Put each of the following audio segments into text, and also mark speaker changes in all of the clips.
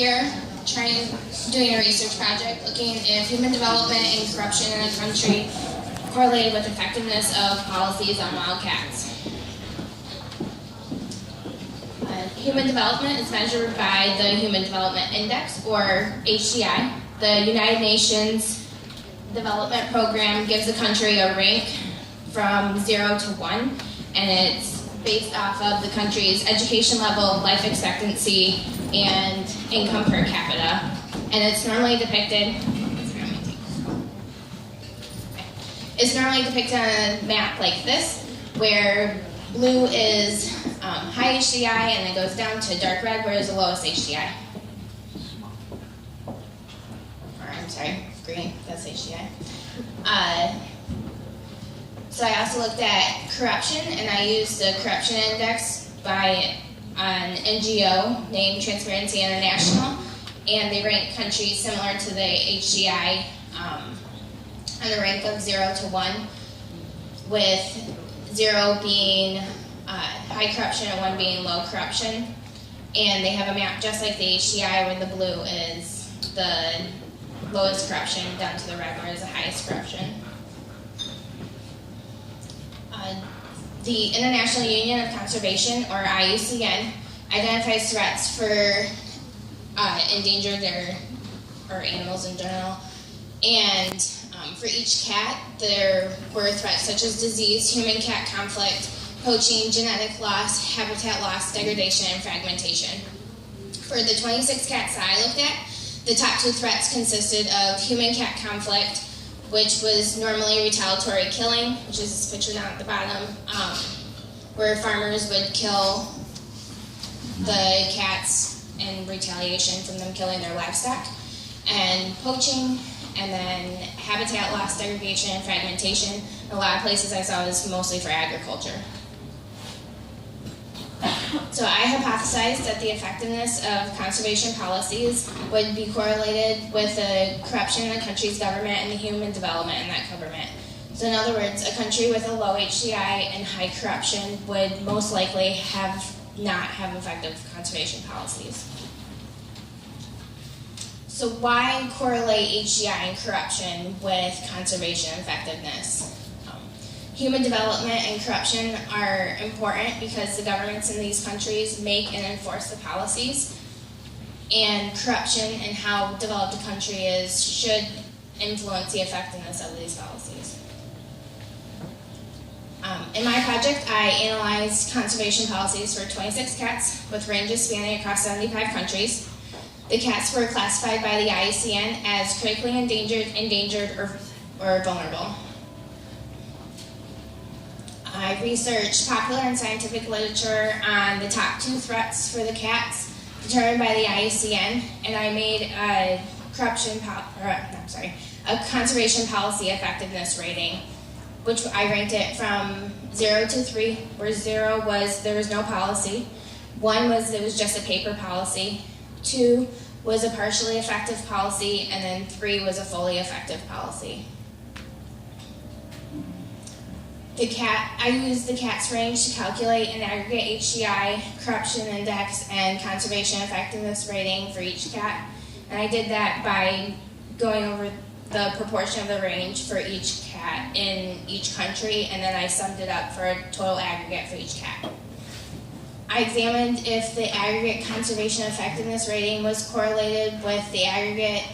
Speaker 1: here doing a research project looking if human development and corruption in a country correlated with effectiveness of policies on wildcats. Human development is measured by the Human Development Index, or HDI. The United Nations Development Program gives a country a rank from 0 to 1, and it's based off of the country's education level, life expectancy, and income per capita. And it's normally depicted on a map like this, where blue is high HDI, and it goes down to dark red, where is the lowest HDI. Or I'm sorry, green, that's HDI. So I also looked at corruption, and I used the corruption index by an NGO named Transparency International, and they rank countries similar to the HDI on a rank of 0 to 1, with 0 being high corruption and 1 being low corruption. And they have a map just like the HDI, where the blue is the lowest corruption down to the red, where is the highest corruption. The International Union of Conservation, or IUCN, identifies threats for endangered or animals in general. And for each cat, there were threats such as disease, human-cat conflict, poaching, genetic loss, habitat loss, degradation, and fragmentation. For the 26 cats that I looked at, the top 2 threats consisted of human-cat conflict, which was normally retaliatory killing, which is this picture down at the bottom, where farmers would kill the cats in retaliation from them killing their livestock, and poaching, and then habitat loss, degradation, and fragmentation. In a lot of places I saw this mostly for agriculture. So I hypothesized that the effectiveness of conservation policies would be correlated with the corruption in the country's government and the human development in that government. So in other words, a country with a low HDI and high corruption would most likely not have effective conservation policies. So why correlate HDI and corruption with conservation effectiveness? Human development and corruption are important because the governments in these countries make and enforce the policies, and corruption and how developed a country is should influence the effectiveness of these policies. In my project, I analyzed conservation policies for 26 cats with ranges spanning across 75 countries. The cats were classified by the IUCN as critically endangered, or vulnerable. I researched popular and scientific literature on the top 2 threats for the cats determined by the IUCN, and I made a conservation policy effectiveness rating, which I ranked it from 0 to 3, where 0 was there was no policy, 1 was it was just a paper policy, 2 was a partially effective policy, and then 3 was a fully effective policy. I used the CATS range to calculate an aggregate HDI, corruption index, and conservation effectiveness rating for each cat. And I did that by going over the proportion of the range for each cat in each country, and then I summed it up for a total aggregate for each cat. I examined if the aggregate conservation effectiveness rating was correlated with the aggregate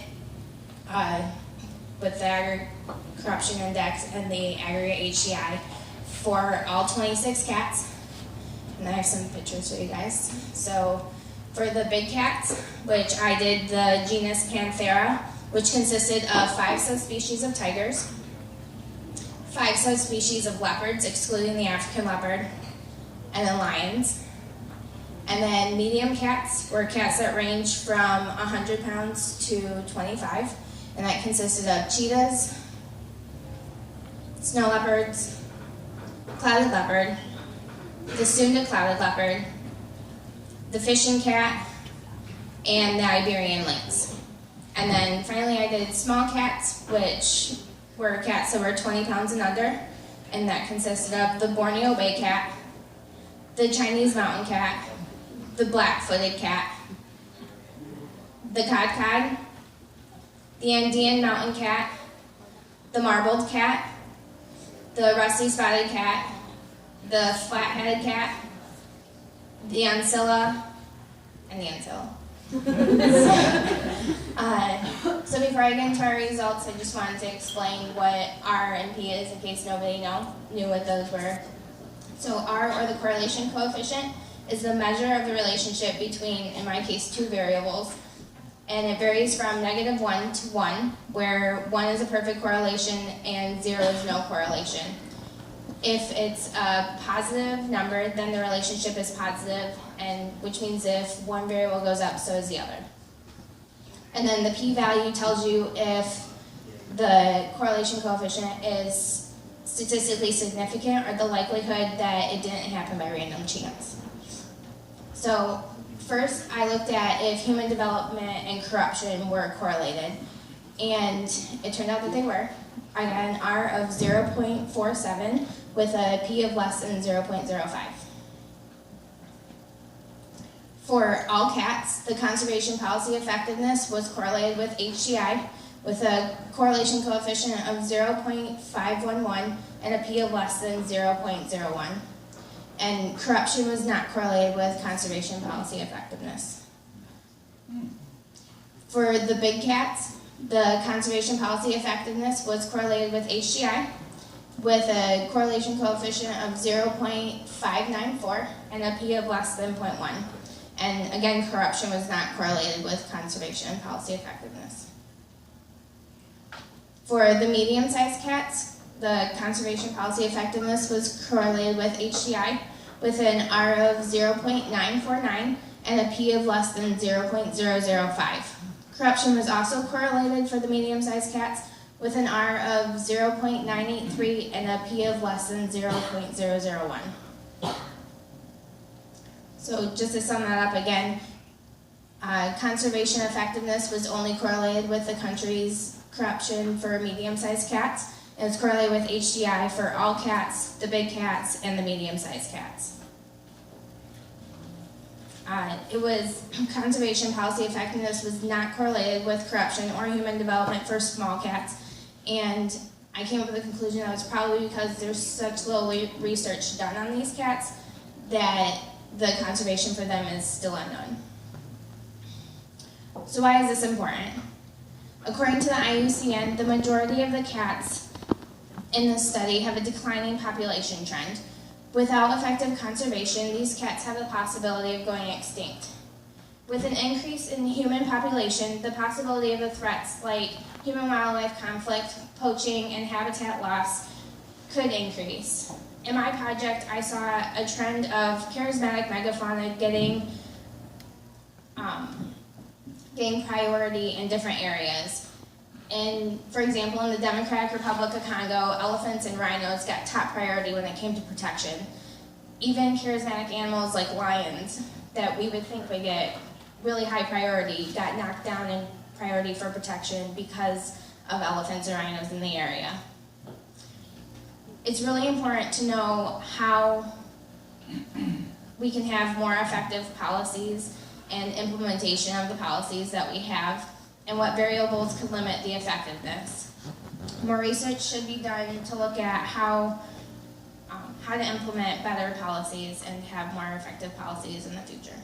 Speaker 1: corruption index and the aggregate HDI for all 26 cats. And I have some pictures for you guys. So for the big cats, which I did the genus Panthera, which consisted of 5 subspecies of tigers, 5 subspecies of leopards, excluding the African leopard, and then lions. And then medium cats were cats that ranged from 100 pounds to 25, and that consisted of cheetahs, snow leopards, clouded leopard, the soon-to-clouded leopard, the fishing cat, and the Iberian lynx. And then finally I did small cats, which were cats that were 20 pounds and under, and that consisted of the Borneo bay cat, the Chinese mountain cat, the black-footed cat, the cod, the Andean mountain cat, the marbled cat, the rusty spotted cat, the flat-headed cat, the ancilla, and the ancilla. So before I get into our results, I just wanted to explain what R and P is in case nobody knew what those were. So R, or the correlation coefficient, is the measure of the relationship between, in my case, two variables. And it varies from -1 to 1, where 1 is a perfect correlation and 0 is no correlation. If it's a positive number, then the relationship is positive, and which means if one variable goes up, so is the other. And then the p-value tells you if the correlation coefficient is statistically significant or the likelihood that it didn't happen by random chance. So first, I looked at if human development and corruption were correlated, and it turned out that they were. I got an R of 0.47 with a P of less than 0.05. For all cats, the conservation policy effectiveness was correlated with HDI with a correlation coefficient of 0.511 and a P of less than 0.01. And corruption was not correlated with conservation policy effectiveness. For the big cats, the conservation policy effectiveness was correlated with HDI with a correlation coefficient of 0.594 and a P of less than 0.1. And again, corruption was not correlated with conservation policy effectiveness. For the medium-sized cats, the conservation policy effectiveness was correlated with HDI with an R of 0.949 and a P of less than 0.005. Corruption was also correlated for the medium-sized cats with an R of 0.983 and a P of less than 0.001. So just to sum that up again, conservation effectiveness was only correlated with the country's corruption for medium-sized cats. It was correlated with HDI for all cats, the big cats, and the medium-sized cats. Conservation policy effectiveness was not correlated with corruption or human development for small cats, and I came up with the conclusion that it was probably because there's such little research done on these cats that the conservation for them is still unknown. So why is this important? According to the IUCN, the majority of the cats in this study have a declining population trend. Without effective conservation, these cats have the possibility of going extinct. With an increase in human population, the possibility of the threats like human-wildlife conflict, poaching, and habitat loss could increase. In my project, I saw a trend of charismatic megafauna getting priority in different areas. And for example, in the Democratic Republic of Congo, elephants and rhinos got top priority when it came to protection. Even charismatic animals like lions that we would think would get really high priority got knocked down in priority for protection because of elephants and rhinos in the area. It's really important to know how we can have more effective policies and implementation of the policies that we have, and what variables could limit the effectiveness. More research should be done to look at how to implement better policies and have more effective policies in the future.